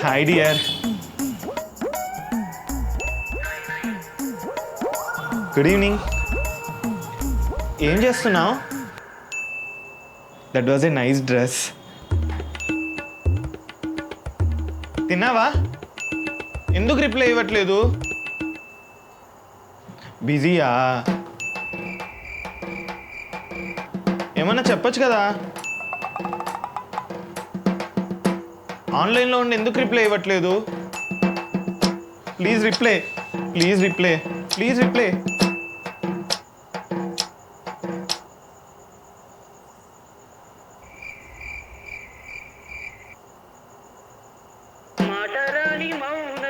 Hi dear. Good evening. ఏం చేస్తున్నావు? That was a nice dress. తిన్నావా? ఎందుకు రిప్లై ఇవ్వట్లేదు? బిజీయా? ఏమన్నా చెప్పొచ్చు కదా. ఆన్లైన్లో ఉండి ఎందుకు రిప్లై ఇవ్వట్లేదు? Please reply, please reply, please reply. మాటరాని మౌనం